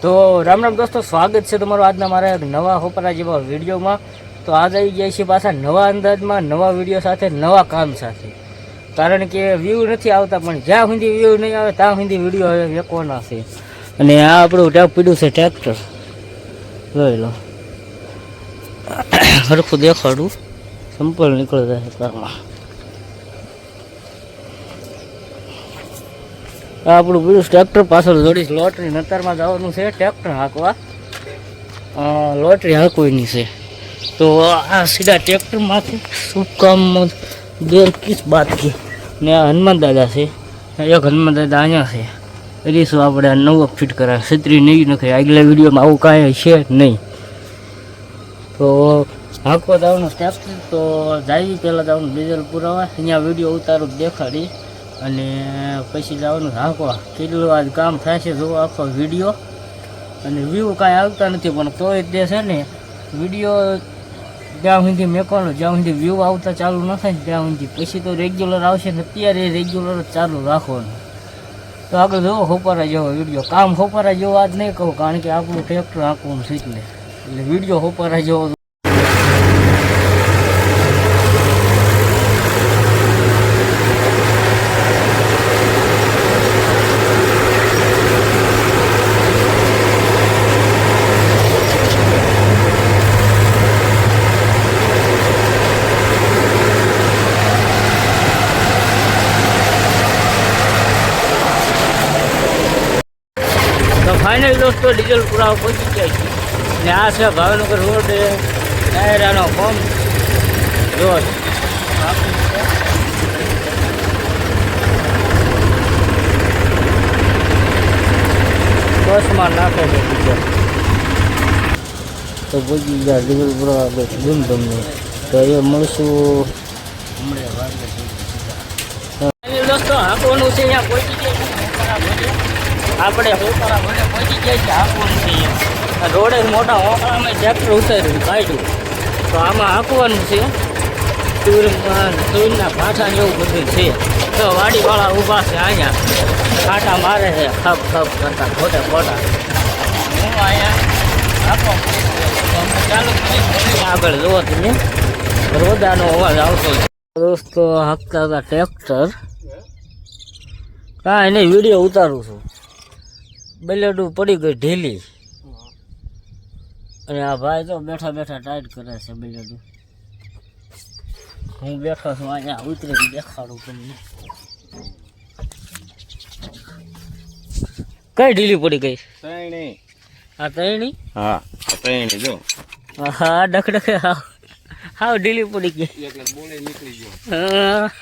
તો રામ રામ દોસ્તો, સ્વાગત છે તમારું આજના મારા એક નવા હોપરા જેવા વિડીયોમાં। તો આજ આવી ગયા છીએ પાછા નવા અંદાજમાં, નવા વિડીયો સાથે, નવા કામ સાથે। કારણ કે વ્યૂ નથી આવતા, પણ જ્યાં સુધી વ્યૂ નહીં આવે ત્યાં સુધી વિડીયો હવે વેકવાના છે। અને આ આપણું ટેપ પીડ્યું છે ટ્રેક્ટર, જોઈ લો, હરખું દેખાડું, સંપલ નીકળી જાય કારમાં। આ આપણું પીડ્યું ટ્રેક્ટર, પાછળ જોડીશ લોટરી નતરમાં જવાનું છે ટ્રેક્ટર હાંકવા, લોટરી હાંકવાની છે। તો આ સીધા ટ્રેક્ટરમાંથી શુભ કામ દેર કિસ બાત की ને આ હનુમાન દાદા છે, એક હનુમાન દાદા અહીંયા છે। રીશું આપણે નવો ફિટ કરાવે, છત્રી નહીં નખે, આગલા વિડીયોમાં આવું કાંઈ છે નહીં। તો હાંકવા જવાનું ટ્રેક્ટર, તો જાય પહેલાં જવાનું ડીઝલ પુરાવા, અહીંયા વિડીયો ઉતારું દેખાડી અને પછી જવાનું હાંકવા। કેટલું આજ કામ થાય છે જોવો આખો વિડીયો। અને વ્યૂ કાંઈ આવતા નથી, પણ તોય તે છે ને વિડીયો જ્યાં સુધી મેકવાનો, જ્યાં સુધી વ્યૂ આવતા ચાલુ ન થાય ને ત્યાં સુધી, પછી તો રેગ્યુલર આવશે ને, અત્યારે રેગ્યુલર જ ચાલુ રાખવાનું। તો આગળ જોવો હોપારા જેવો વિડીયો, કામ હોપારા જેવો આજ નહીં કહું, કારણ કે આપણું ટ્રેક્ટર હાંકવાનું છે એટલે વિડીયો હોપારા જેવો। ફાઇનલ દોસ્તો ડીઝલ પુરાવા પહોંચી જાય છે ને આ છે ભાવનગર રોડ, ડાયરાનો પંપ રોડ, બસમાં નાખે છે ડીઝલ। તો પહોંચી ગયા ડીઝલ પુરાવા બસ ધૂમ તમને, તો એ મળશું હમણાં દોસ્તો હાંકવાનું છે, અહીંયા પહોંચી જાય આપણે હોપારા ભલે પહોંચી જાય છે, હાંકવાનું છે। રોડે મોટા હોકળામાં ટ્રેક્ટર ઉતાર્યું કાઢ્યું, તો આમાં હાંકવાનું છે। સૂરના પાઠા એવું બધું છે, તો વાડીવાળા ઊભા છે અહીંયા, કાંટા મારે છે ખપ ખપ કરતા ખોટા ખોટા। હું અહીંયા હાંકો ચાલુ કરી આગળ જુઓ તમે, રોદાનો અવાજ આવતો દોસ્તો। હાંકતા હતા ટ્રેક્ટર, કાંઈ નહીં વિડીયો ઉતારું છું। બલેડું પડી ગઈ ઢીલી, અને આ ભાઈ તો બેઠા બેઠા ટાઈટ કરે છે બલેડું। હું બેઠો છું અહીંયા, ઉતરીને દેખાડું તમને, કઈ ઢીલી પડી ગઈ? આ તૈણી? હા તૈણી જો, હા ડખડખે હાવ ઢીલી પડી ગઈ,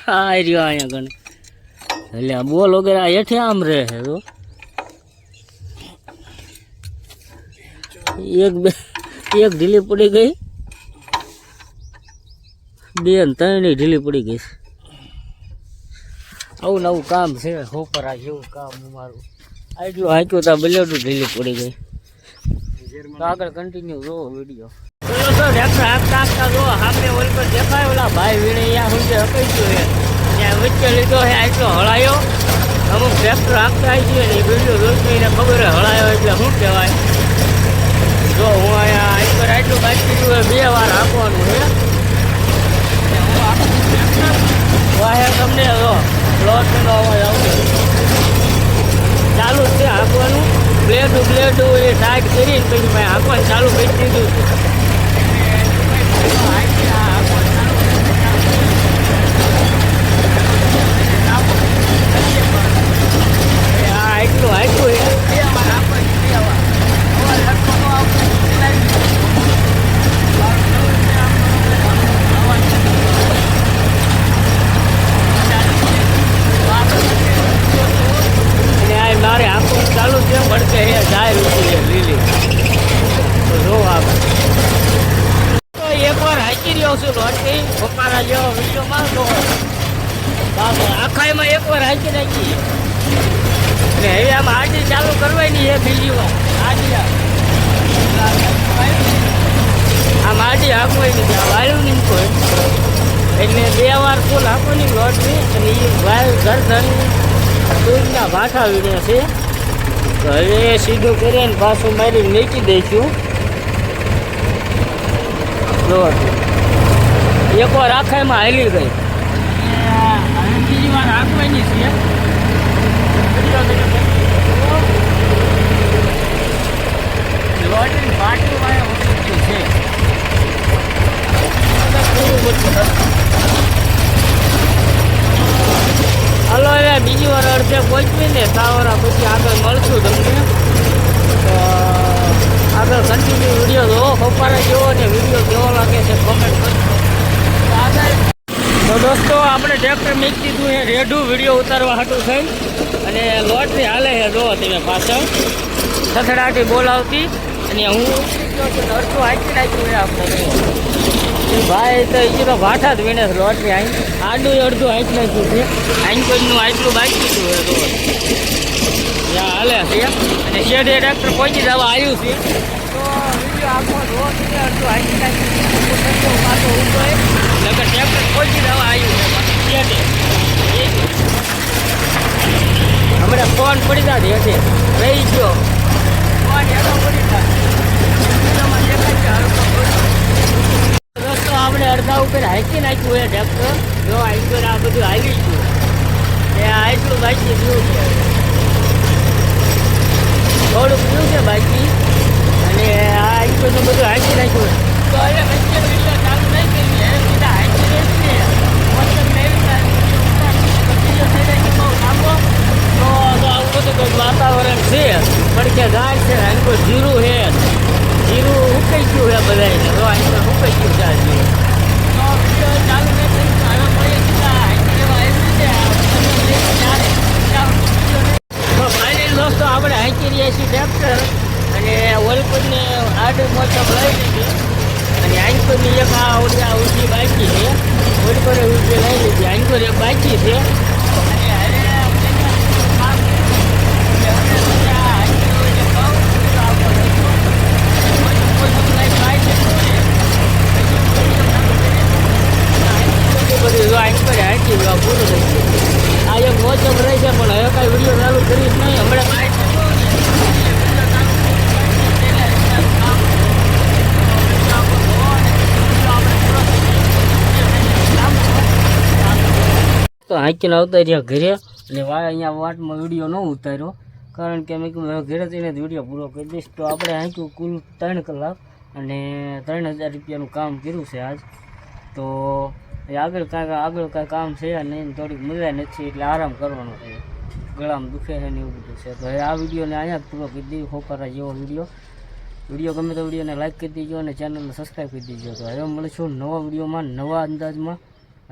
હા રહ્યો અહીંયા ગણ, એટલે આ બોલ વગેરે હેઠે આમ રહે છે તો એક ઢીલી પડી ગઈ, બે ને ત્રણ ઢીલી પડી ગઈ। આવું નવું કામ છે હોપરા જેવું કામ મારું, આટલું હાંક્યું તો બલેડું ઢીલી પડી ગઈ। તો આગળ કન્ટિન્યુ જોવો વિડીયો। ટ્રેક્ટર હાંકતા હાંકતા જોવો સામે ઓલ પર દેખાય ઓલા ભાઈ વીણે અહીંયા સુધી હકાઈ ગયો છે, ત્યાં વચ્ચે લીધો છે, આટલો હળાયો। અમુક ટ્રેક્ટર હાંકતા આવી ગયો ને એ વિડીયો જોઈને એને ખબર હળાયો એટલે શું કહેવાય। જો હું અહીંયા આઈપર આટલું બાકી ગયું, 2 વાર હાંકવાનું છે। વાહે તમને જો પ્લોટનો અવાજ આવતો ચાલુ છે હાંકવાનું, બ્લેડું એ ટાઈટ કરીને પછી મેં હાંકવાનું ચાલુ કરી દીધું છે। એટલું હાંક્યું મારે આંખું ચાલુ છે, ભડકે હે જાય રૂપી લીલી, તો જો આપણે તો એકવાર હાંકી રહ્યો છું લોટરી હોપારા જેવો વિડીયોમાં, તો આખાઈમાં એકવાર હાંકી નાખી ને હવે આમ આડી ચાલુ કરવાની છે બીજી વાર, આડી આમ આડી હાંકવાની છે, વાયુ નહીં કોઈ, એટલે 2 વાર ફૂલ હાંકવાની લોટરી, અને એ વાયુ ઘર ધરી દૂધના ભાઠા વીણે છે। તો તો હવે સીધું કરીને પાછું મારી મૂકી દઈશું. જો એકવાર આખાઈમાં હાલી ગઈ, હવે બીજી વાર આંકવાની છે. લોટરી પાટલું વાળા ઓછું છે. હલો હવે બીજી વાર અડધે પહોંચવીને સાવરા પછી આગળ મળશું તમને. તો આગળ કન્ટિન્યુ વિડીયો જોવો, ખોપારા જેવો ને વિડીયો કેવો લાગે છે કોમેન્ટ કરજો. તો દોસ્તો આપણે ટ્રેક્ટર મૂકી દીધું છે રેડું વિડીયો ઉતારવા હાટું થઈ, અને લોટરી હાલે છે જો તમે પાછળ સથડાટી બોલાવતી, અને હું અડધું હાંકી નાખ્યું છે આપણે. ભાઈ તો એ તો ભાઠા જ વીણે લોટરી આડું અડધું હાંકી નાખ્યું છે. આંકોઈનું આટલું બાકી હતું રોજ ત્યાં હાલે છે, અને શેઠે ટ્રેક્ટર પહોંચી જવા આવ્યું છે. તો વિડીયો આખો રોજ અડધું હાંકી નાખ્યું પાછો ઊભો એટલે ટ્રેક્ટર પહોંચી જવા આવ્યું છે શેઠે. હમણાં ફોન પડી જાય હેઠે રહી ગયો, ફોન હેઠો પડી જાય. દોસ્તો આપણે અડધા ઉપર હાંકી નાખ્યું છે ટ્રેક્ટર. જો આઈગર આ બધું આવી ગયું એ આટલું બાકી રહ્યું છે, થોડુંક રહ્યું છે બાકી, અને આ આઈગરનું બધું હાંકી નાખ્યું. તો હવે વચ્ચે વિડીયો ચાલુ નહીં કરીએ, સીધા હાંકી રહેશે મોસમ લેવી બહુ લાંબો. તો આવું બધું કંઈક વાતાવરણ છે, પડકે ગાય છે, આંકો જીરું છે, જીરું ઉકાઈ ગયું છે બધાને. તો આંકો ઉકાઈ ગયું છે આ જીરું. તો વિડીયો ચાલુ નહીં કરી હવે મળીએ સીધા હાંકી લેવા આવી છે. તો ફાઇનલ દોસ્તો આપણે હાંકી રહ્યા છીએ ટ્રેક્ટર, અને ઓલપુરને આડે મોસમ લઈ લીધી, અને આંકોની એક આ ઊંચી બાકી છે, ઓલપુરે ઊંચી લઈ લીધી, આંકોર એક બાકી છે. આ એક મોસમ રહે છે, પણ હવે કાંઈ વિડીયો ચાલુ કરીશ નહીં. હમણાં તો હાંકીને આવતા રહ્યા ઘરે, અને અહીંયા વાટમાં વિડીયો ન ઉતાર્યો, કારણ કે મેં કીધું ઘરે જઈને જ વિડીયો પૂરો કરી દઈશ. તો આપણે હાંક્યું કુલ 3 કલાક અને 3000 રૂપિયાનું કામ કર્યું છે આજ. તો આગળ કાંઈ કામ છે નહીં, થોડીક મજા નથી એટલે આરામ કરવાનો છે, ગળામાં દુખે છે ને એવું બધું છે. તો હવે આ વિડીયોને અહીંયા જ પૂરો કરી દઈએ, ખોપારા જેવો વિડીયો ગમે તો વિડીયોને લાઈક કરી દેજો અને ચેનલને સબસ્ક્રાઈબ કરી દેજો. તો હવે મળીશું નવા વિડીયોમાં, નવા અંદાજમાં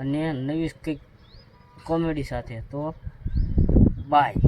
અને નવી કંઈક કોમેડી સાથે. તો બાય.